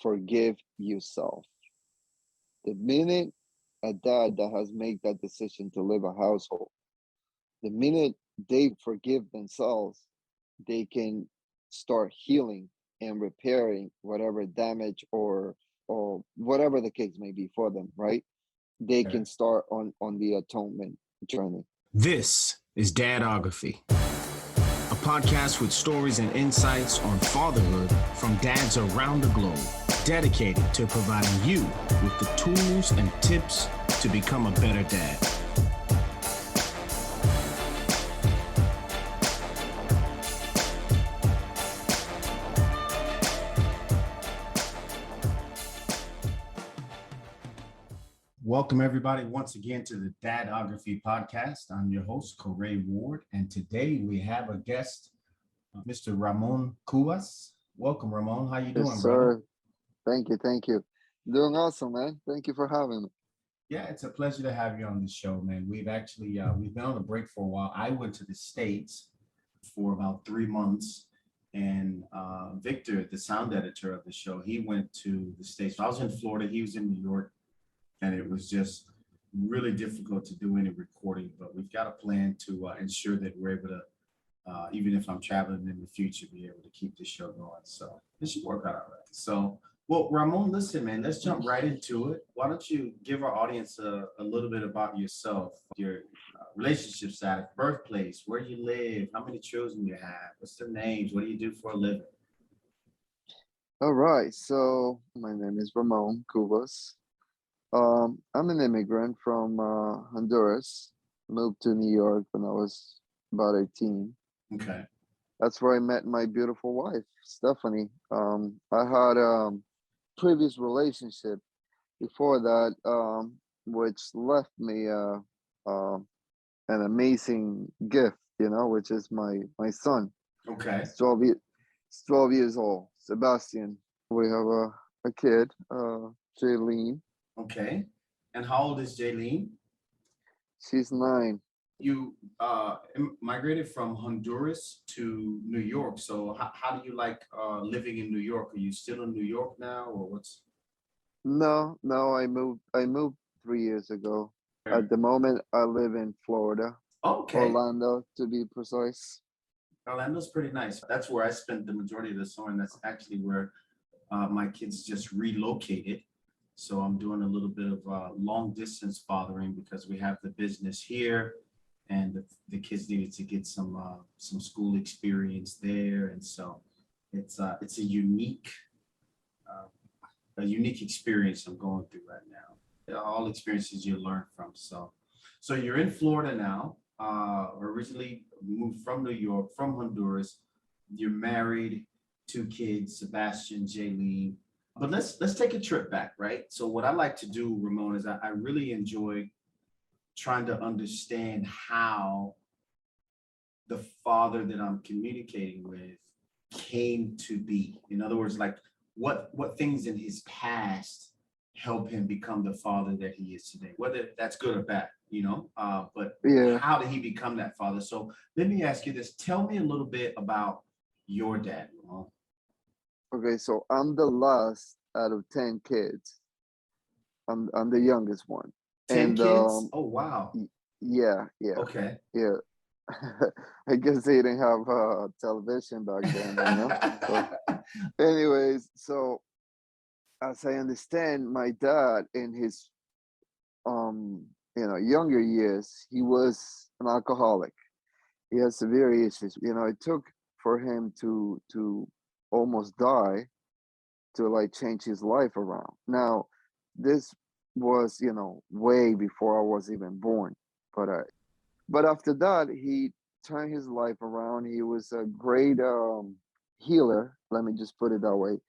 forgive yourself. The minute a dad that has made that decision to live a household, the minute they forgive themselves, they can start healing and repairing whatever damage or whatever the case may be for them, right? They Okay. can start on the atonement journey. This is Dadography, a podcast with stories and insights on fatherhood from dads around the globe, dedicated to providing you with the tools and tips to become a better dad. Welcome, everybody, once again to the Dadography podcast. I'm your host, Corey Ward, and today we have a guest, Mr. Ramon Cubas. Welcome, Ramon. How you doing, Yes, brother? sir. Thank you. Doing awesome, man. Thank you for having me. Yeah, it's a pleasure to have you on the show, man. We've actually we've been on a break for a while. I went to the States for about 3 months, and Victor, the sound editor of the show, he went to the States. I was in Florida, he was in New York, and it was just really difficult to do any recording. But we've got a plan to ensure that we're able to, even if I'm traveling in the future, be able to keep the show going. So it should work out all right. So. Well, Ramon, listen, man, let's jump right into it. Why don't you give our audience a little bit about yourself, your relationship status, birthplace, where you live, how many children you have, what's their names, what do you do for a living? All right. So my name is Ramon Cubas. I'm an immigrant from Honduras. Moved to New York when I was about 18. Okay. That's where I met my beautiful wife, Stephanie. I had previous relationship before that, which left me an amazing gift, which is my son. Okay. He's 12 years old, Sebastian. We have a kid, Jaylene. Okay. And how old is Jaylene? She's 9. You migrated from Honduras to New York. So how do you like living in New York? Are you still in New York now, or what's? No, I moved 3 years ago. At the moment, I live in Florida. Okay. Orlando, to be precise. Orlando's pretty nice. That's where I spent the majority of the summer, and that's actually where my kids just relocated. So I'm doing a little bit of long distance fathering because we have the business here, and the kids needed to get some school experience there, and so it's a unique experience I'm going through right now. All experiences you learn from. So you're in Florida now. Originally moved from New York, from Honduras. You're married, 2 kids, Sebastian, Jaylene. But let's take a trip back, right? So what I like to do, Ramon, is I really enjoy trying to understand how the father that I'm communicating with came to be. In other words, like what things in his past help him become the father that he is today, whether that's good or bad, but Yeah. How did he become that father? So let me ask you this. Tell me a little bit about your dad, Ramon. Okay, so I'm the last out of 10 kids. I'm the youngest one. 10 And kids? Oh, wow. yeah. Okay. Yeah. I guess they didn't have television back then, So, anyways, so as I understand, my dad in his younger years, he was an alcoholic. He has severe issues. It took for him to almost die to like change his life around. Now, this was, way before I was even born. But after that, he turned his life around. He was a great healer. Let me just put it that way.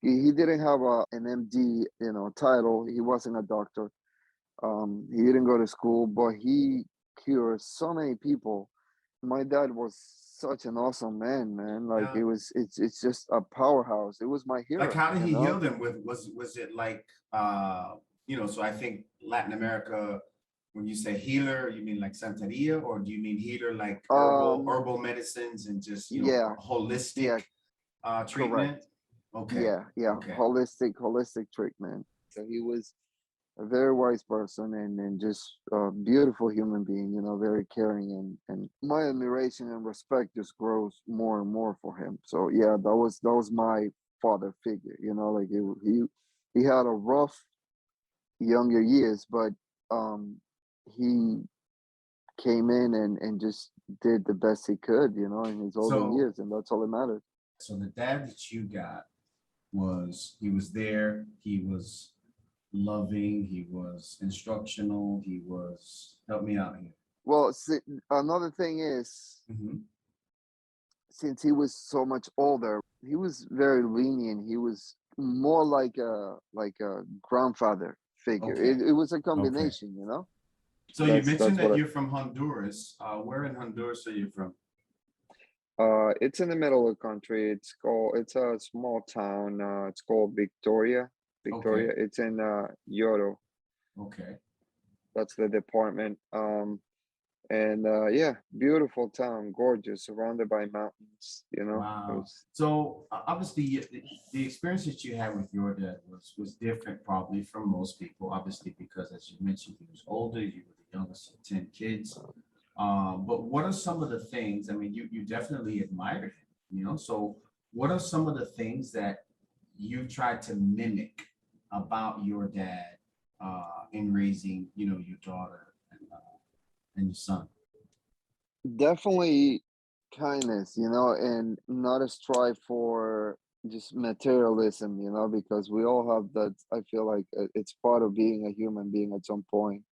He didn't have an MD, title. He wasn't a doctor. He didn't go to school, but he cured so many people. My dad was such an awesome man. Like Yeah. it's just a powerhouse. It was my hero. Like, how did he heal them with? Was it like so I think Latin America, when you say healer, you mean like Santeria, or do you mean healer like herbal medicines and just holistic treatment? Correct. Okay. Yeah, yeah, Okay. holistic treatment. So he was a very wise person and just a beautiful human being, very caring, and my admiration and respect just grows more and more for him. So yeah, that was my father figure, like he had a rough younger years, but he came in and just did the best he could, in his older So years, and that's all that matters. so the dad that you got was he was there, he was loving, he was instructional, he was help me out here. Well, another thing is, Hmm. since he was so much older, he was very lenient. He was more like a grandfather figure. Okay. It was a Okay. combination. So you That's mentioned what that I. you're from Honduras. Where in Honduras are you from? It's in the middle of the country. It's a small town. It's called Victoria. Okay. Victoria. It's in Yoro. Okay. That's the department. And yeah, beautiful town, gorgeous, surrounded by mountains. It Wow. was. So obviously the experience that you had with your dad was different probably from most people, obviously, because as you mentioned, he was older, you were the youngest of 10 kids. But what are some of the things, I mean, you definitely admired him, so what are some of the things that you tried to mimic about your dad in raising, your daughter and your son? Definitely kindness, and not a strive for just materialism, because we all have that. I feel like it's part of being a human being at some point.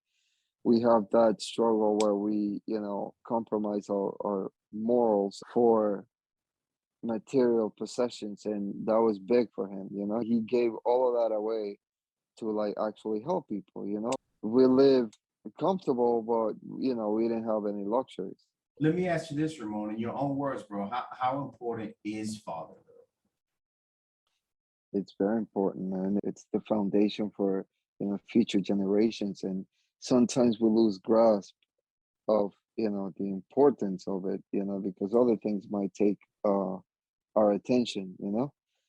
We have that struggle where we, compromise our morals for material possessions. And that was big for him. He gave all of that away to like actually help people. We live comfortable, but, we didn't have any luxuries. Let me ask you this, Ramon, in your own words, bro, how important is fatherhood? It's very important, man. It's the foundation for, future generations. And sometimes we lose grasp of, the importance of it, because other things might take our attention.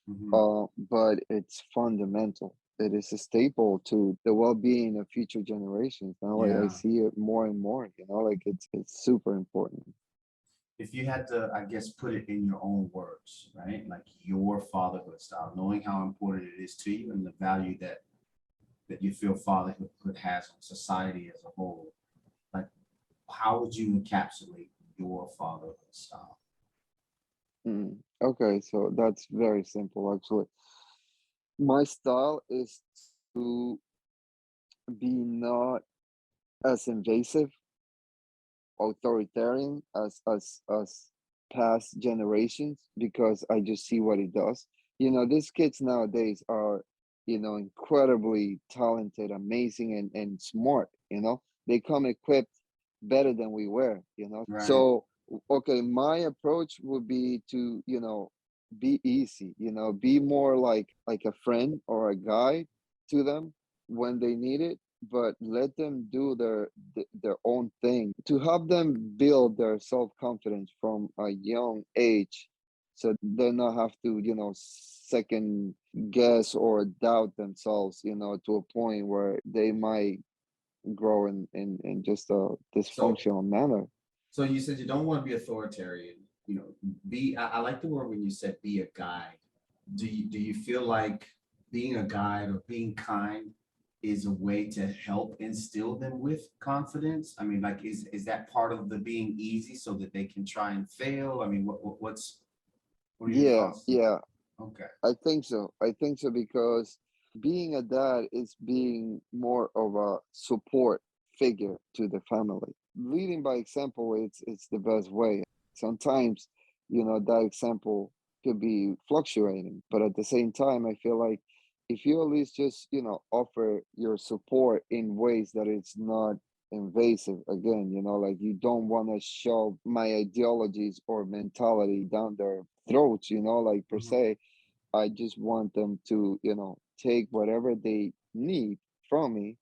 Mhm. But it's fundamental. It is a staple to the well-being of future generations. Now I Yeah. see it more and more, like it's super important. If you had to, I guess, put it in your own words, right? Like your fatherhood style, knowing how important it is to you and the value that you feel fatherhood has on society as a whole. Like, how would you encapsulate your fatherhood style? Okay, so that's very simple actually. My style is to be not as invasive, authoritarian as past generations, because I just see what it does. These kids nowadays are, incredibly talented, amazing, and smart. They come equipped better than we were. Right. So okay, my approach would be to, be easy, be more like a friend or a guide to them when they need it, but let them do their own thing, to help them build their self-confidence from a young age, so they not have to, second guess or doubt themselves, to a point where they might grow in just a So, dysfunctional manner. so you said you don't want to be authoritarian. I like the word when you said be a guide. Do you feel like being a guide or being kind is a way to help instill them with confidence? I mean, like, is that part of the being easy so that they can try and fail? I mean, what are your Yeah, thoughts there? yeah, Okay. I think so because being a dad is being more of a support figure to the family. Leading by example, it's the best way. Sometimes, that example could be fluctuating, but at the same time, I feel like if you at least just, offer your support in ways that it's not invasive, again, like you don't want to shove my ideologies or mentality down their throats, like per Mhm. se. I just want them to, take whatever they need from me,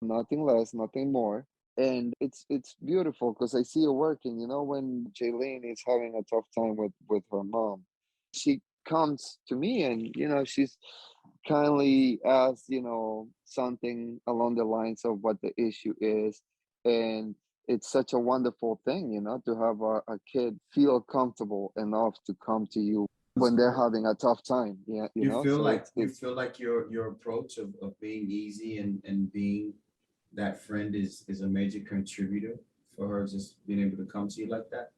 nothing less, nothing more. And it's beautiful because I see it working. When Jaylene is having a tough time with her mom, she comes to me, and she's kindly asked, something along the lines of what the issue is. And it's such a wonderful thing, to have a kid feel comfortable enough to come to you That's when they're great. having a tough time. Yeah, so You it's feel like your approach of being easy and being that friend is a major contributor for her just being able to come to you like that.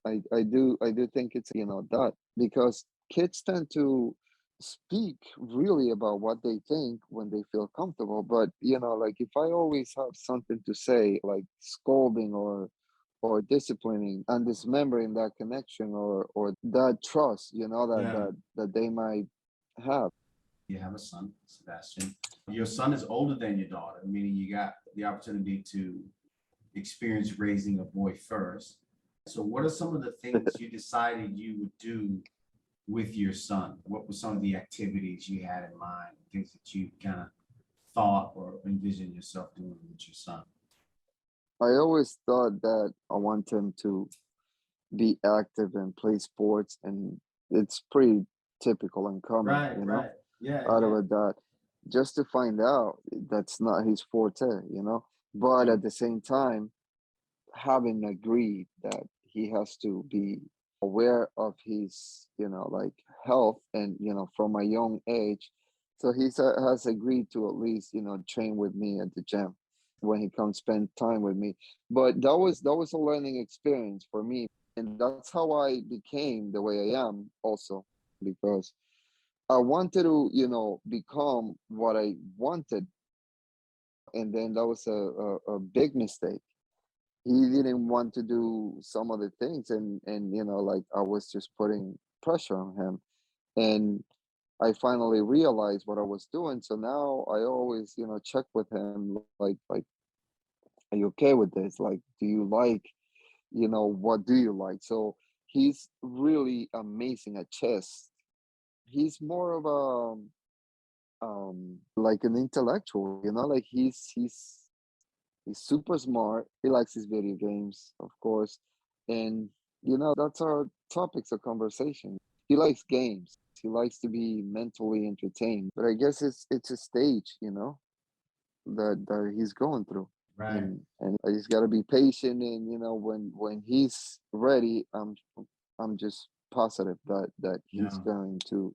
I do think it's that, because kids tend to speak really about what they think when they feel comfortable. But like, if I always have something to say, like scolding or disciplining and dismembering that connection, or that trust, that Yeah. they might have. You have a son, Sebastian. Your son is older than your daughter, meaning you got the opportunity to experience raising a boy first. So, what are some of the things you decided you would do with your son? What were some of the activities you had in mind, things that you kind of thought or envisioned yourself doing with your son? I always thought that I want him to be active and play sports, and it's pretty typical and common, Right, right. Yeah, out yeah. of that, just to find out that's not his forte. But Yeah. at the same time, having agreed that he has to be aware of his, like, health, and from a young age. So has agreed to at least train with me at the gym when he comes spend time with me. But that was a learning experience for me, and that's how I became the way I am also, because I wanted to, become what I wanted, and then that was a big mistake. He didn't want to do some other things, and like, I was just putting pressure on him, and I finally realized what I was doing. So now I always, check with him, like, are you okay with this? Like, do you like, what do you like? So he's really amazing at chess. He's more of like an intellectual, like he's super smart. He likes his video games, of course. And that's our topics of conversation. He likes games. He likes to be mentally entertained. But I guess it's a stage, that he's going through. Right. And I just gotta be patient, and when he's ready, I'm just positive that he's Yeah. going to,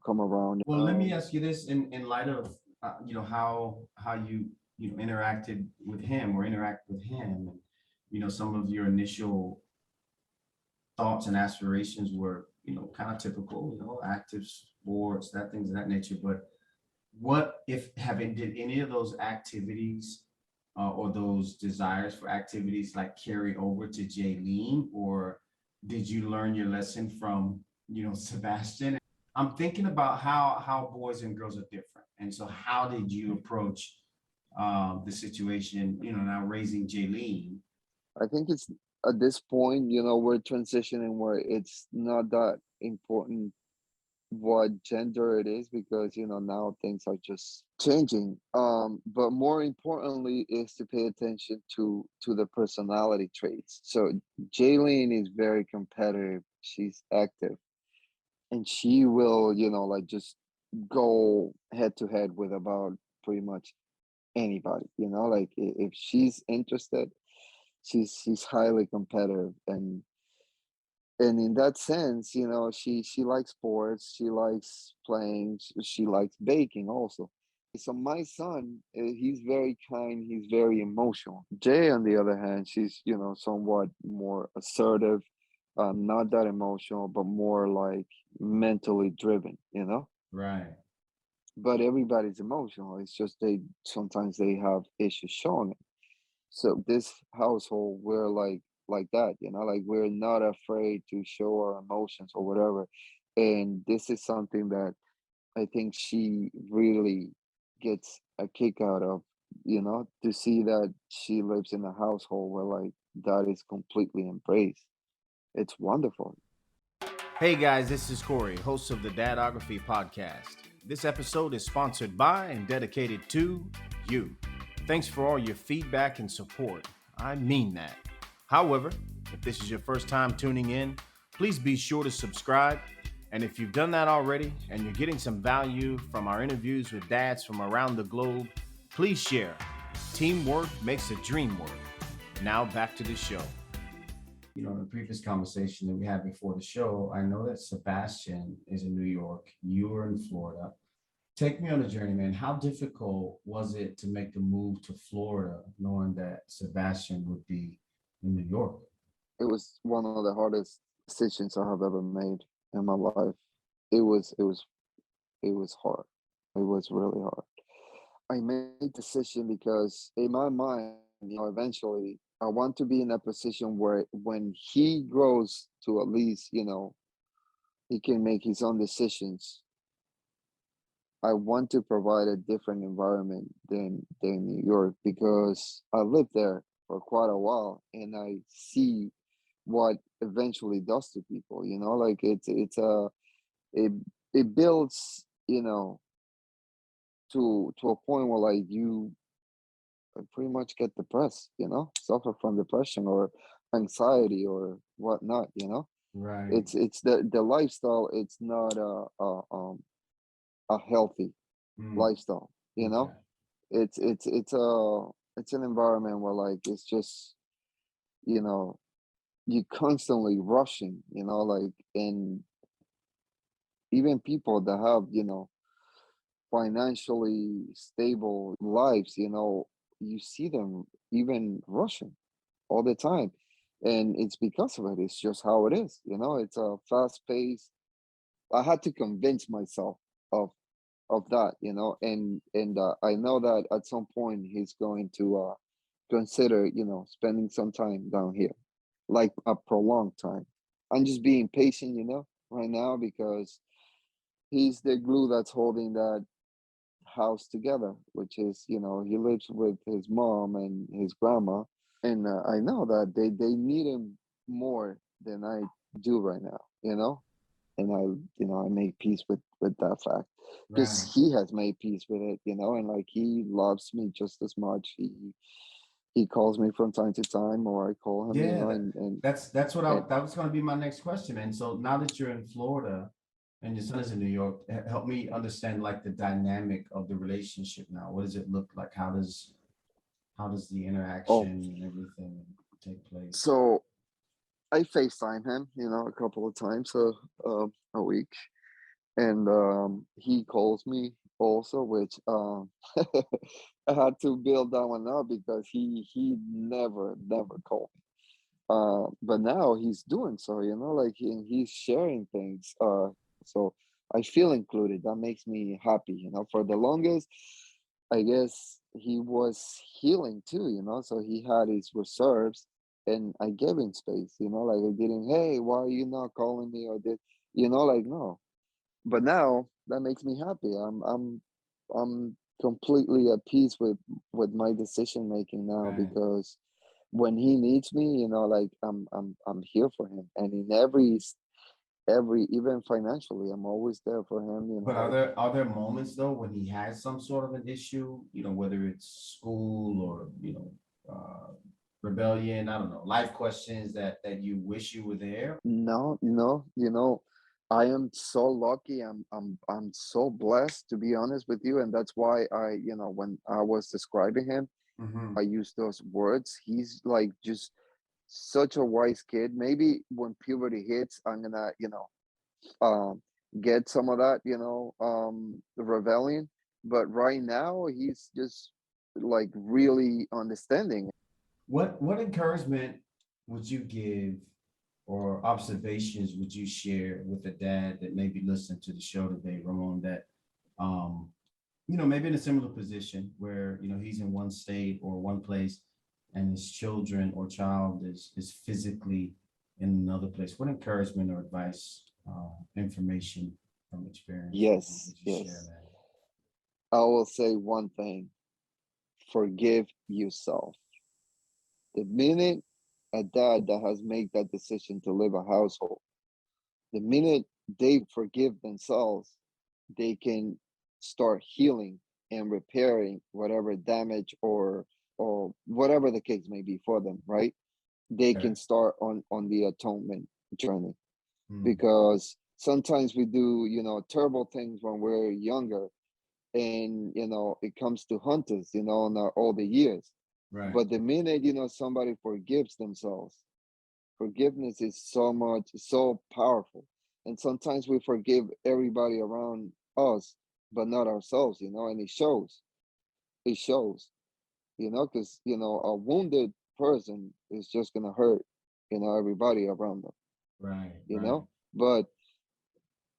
come around. Well, let me ask you this in light of how you interacted with him or interact with him, and some of your initial thoughts and aspirations were kind of typical, active sports, that things of that nature. But what if having did any of those activities or those desires for activities like carry over to Jaylene, or did you learn your lesson from Sebastian? I'm thinking about how boys and girls are different, and so how did you approach the situation? Now raising Jaylene. I think it's at this point, we're transitioning where it's not that important what gender it is, because now things are just changing. But more importantly is to pay attention to the personality traits. So Jaylene is very competitive. She's active, and she will, like, just go head to head with about pretty much anybody. Like, if she's interested, she's highly competitive, and in that sense, she likes sports, she likes playing, she likes baking also. So my son, he's very kind, he's very emotional. Jay, on the other hand, she's, somewhat more assertive, not that emotional, but more like mentally driven, Right. but everybody's emotional. It's just they sometimes they have issues showing it. So this household, we're like that, like, we're not afraid to show our emotions or whatever. And this is something that I think she really gets a kick out of, to see that she lives in a household where, like, that is completely embraced. It's wonderful. Hey guys, this is Corey, host of the Dadography podcast. This episode is sponsored by and dedicated to you. Thanks for all your feedback and support. I mean that. However, if this is your first time tuning in, please be sure to subscribe And if you've done that already and you're getting some value from our interviews with dads from around the globe, please share. Teamwork makes a dream work. Now back to the show. In the previous conversation that we had before the show, I know that Sebastian is in New York. You are in Florida. Take me on a journey, man. How difficult was it to make the move to Florida, knowing that Sebastian would be in New York? It was one of the hardest decisions I have ever made in my life. It was hard. It was really hard. I made decision because in my mind, eventually I want to be in a position where when he grows to at least, he can make his own decisions. I want to provide a different environment than New York because I lived there for quite a while and I see what eventually does to people. Like it it builds, to a point where like you pretty much get depressed, suffer from depression or anxiety or whatnot. Right. It's the lifestyle. It's not a healthy Mm, lifestyle. okay. It's an environment where like it's just, you know you constantly rushing, like, and even people that have, financially stable lives, you see them even rushing all the time. And it's because of it. It's just how it is. It's a fast pace. I had to convince myself of that, and I know that at some point he's going to consider, spending some time down here, like a prolonged time. I'm just being patient, right now because he's the glue that's holding that house together, which is, he lives with his mom and his grandma, and I know that they need him more than I do right now, and I make peace with that fact because Right. he has made peace with it, and like he loves me just as much. He calls me from time to time, or I call him, Yeah, that's what and that was going to be my next question. And so now that you're in Florida and your son is in New York, help me understand like the dynamic of the relationship now. What does it look like? How does the oh, interaction and everything take place? so I FaceTime him, a couple of times a week, and he calls me also, which I had to build that one up because he never called me. But now he's doing so, like he's sharing things. So I feel included. That makes me happy. For the longest, I guess he was healing too. So he had his reserves, and I gave him space. Like I didn't. Hey, why are you not calling me? Or did like no. But now that makes me happy. I'm completely at peace with my decision making now Right. because when he needs me, like I'm here for him, and in every even financially, I'm always there for him. But are Like there moments though when he has some sort of an issue, whether it's school or, rebellion, I don't know, life questions that you wish you were there? no, I am so lucky. I'm so blessed to be honest with you, and that's why when I was describing him, I Hmm. use those words. He's like just such a wise kid. Maybe when puberty hits, I'm gonna, um, get some of that, the rebellion. But right now, he's just like really understanding. What encouragement would you give or observations would you share with a dad that maybe listened to the show today, Ramon, that um, maybe in a similar position where, he's in one state or one place and his children or child is physically in another place? What encouragement or advice, information from experience Yes, would you share, yes. man? I will say one thing: forgive yourself. The minute a dad that has made that decision to live a household, the minute they forgive themselves, they can start healing and repairing whatever damage or whatever the case may be for them, right? They Okay. can start on the atonement journey Mm, because sometimes we do, terrible things when we're younger, and it comes to hunt us, in our older years. Right. But the minute somebody forgives themselves, forgiveness is so powerful. And sometimes we forgive everybody around us, but not ourselves, and it shows, because a wounded person is just gonna hurt, everybody around them, Right. you Right. know but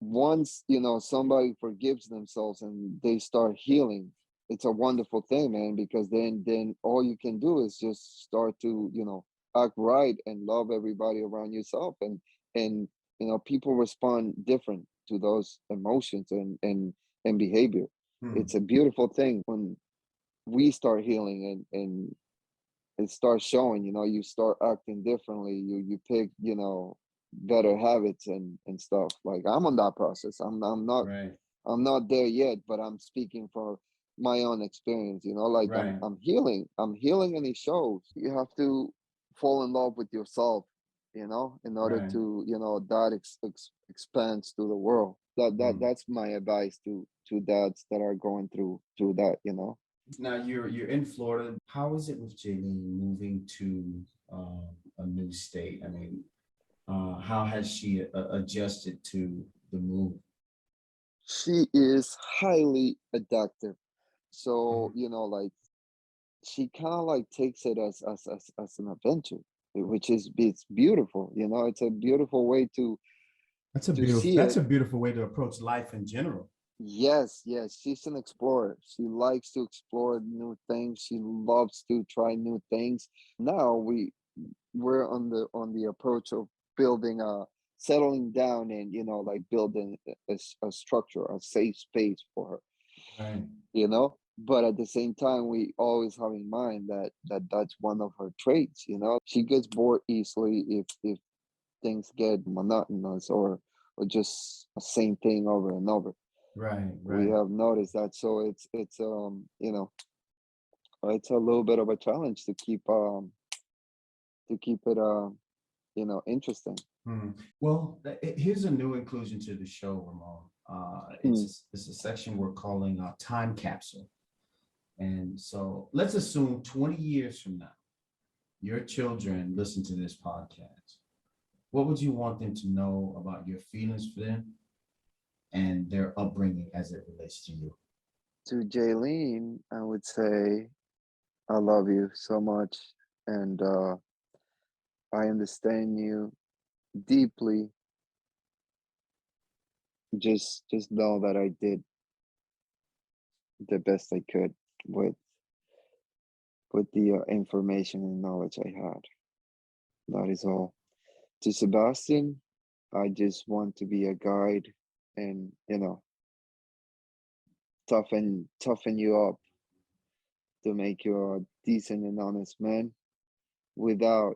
once somebody forgives themselves and they start healing, it's a wonderful thing, man, because then all you can do is just start to act right and love everybody around yourself. And people respond different to those emotions and behavior. Hmm. It's a beautiful thing when we start healing, and it starts showing. You start acting differently. You pick better habits and stuff. Like, I'm on that process. Right. I'm not there yet, but I'm speaking for my own experience. Like, Right. I'm healing, and it shows. You have to fall in love with yourself, in order Right. to that expands to the world. Hmm. That's my advice to dads that are going through that. Now you're in Florida. How is it with Jaylene moving to a new state? I mean, how has she adjusted to the move? She is highly adaptive. So, Mhm. like, she kind of like takes it as an adventure, which is it's beautiful. It's a beautiful way to see That's it. a beautiful way to approach life in general. Yes, yes, she's an explorer. She likes to explore new things. She loves to try new things. Now we're on the approach of building a settling down, and like building a structure, a safe space for her. Right. But at the same time, we always have in mind that's one of her traits. She gets bored easily if things get monotonous, or just the same thing over and over. Right. We Right. have noticed that. So it's a little bit of a challenge to keep it interesting. Hmm. Well, here's a new inclusion to the show, Ramon. Hmm. It's a section we're calling time capsule. And so let's assume 20 years from now, your children listen to this podcast. What would you want them to know about your feelings for them and their upbringing as it relates to you? To Jaylene, I would say I love you so much, and I understand you deeply. Just know that I did the best I could with the information and knowledge I had. That is all. To Sebastian, I just want to be a guide, and toughen you up to make you a decent and honest man without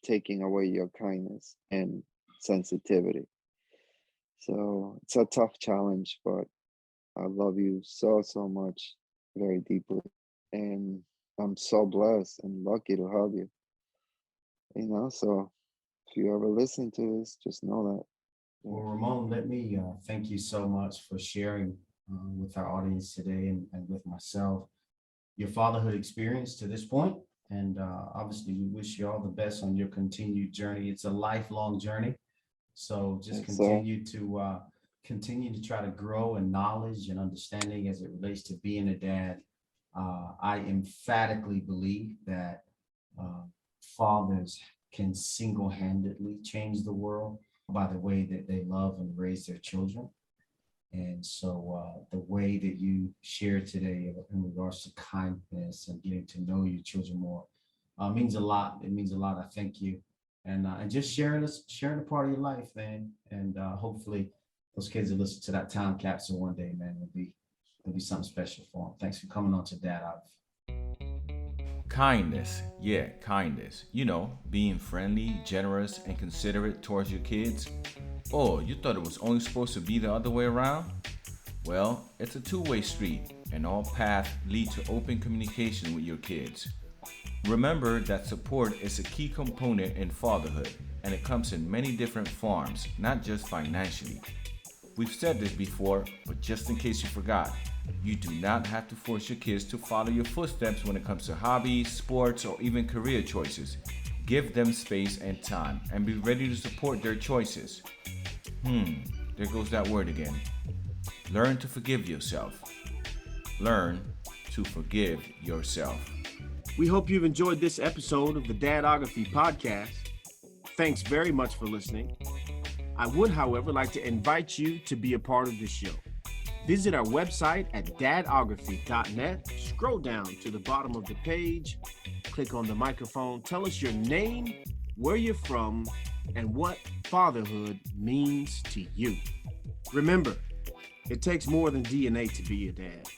taking away your kindness and sensitivity. So it's a tough challenge, but I love you so much, very deeply. And I'm so blessed and lucky to have you. So if you ever listen to this, just know that. Well, Ramon, let me thank you so much for sharing with our audience today and with myself your fatherhood experience to this point. And obviously, we wish you all the best on your continued journey. It's a lifelong journey. So just So continue to try to grow in knowledge and understanding as it relates to being a dad. I emphatically believe that uh, fathers can single-handedly change the world by the way that they love and raise their children. And so the way that you shared today in regards to kindness and getting to know your children more means a lot. It means a lot. I thank you. And just sharing a part of your life, man. And hopefully those kids that listen to that time capsule one day, man, will be something special for them. Thanks for coming on to Dad Off. Kindness, yeah, kindness. Being friendly, generous, and considerate towards your kids. Oh, you thought it was only supposed to be the other way around? Well, it's a two-way street, and all paths lead to open communication with your kids. Remember that support is a key component in fatherhood, and it comes in many different forms, not just financially. We've said this before, but just in case you forgot, you do not have to force your kids to follow your footsteps when it comes to hobbies, sports, or even career choices. Give them space and time, and be ready to support their choices. There goes that word again. Learn to forgive yourself. Learn to forgive yourself. We hope you've enjoyed this episode of the Dadography podcast. Thanks very much for listening. I would, however, like to invite you to be a part of the show. Visit our website at dadography.net. Scroll down to the bottom of the page, click on the microphone, tell us your name, where you're from, and what fatherhood means to you. Remember, it takes more than DNA to be a dad.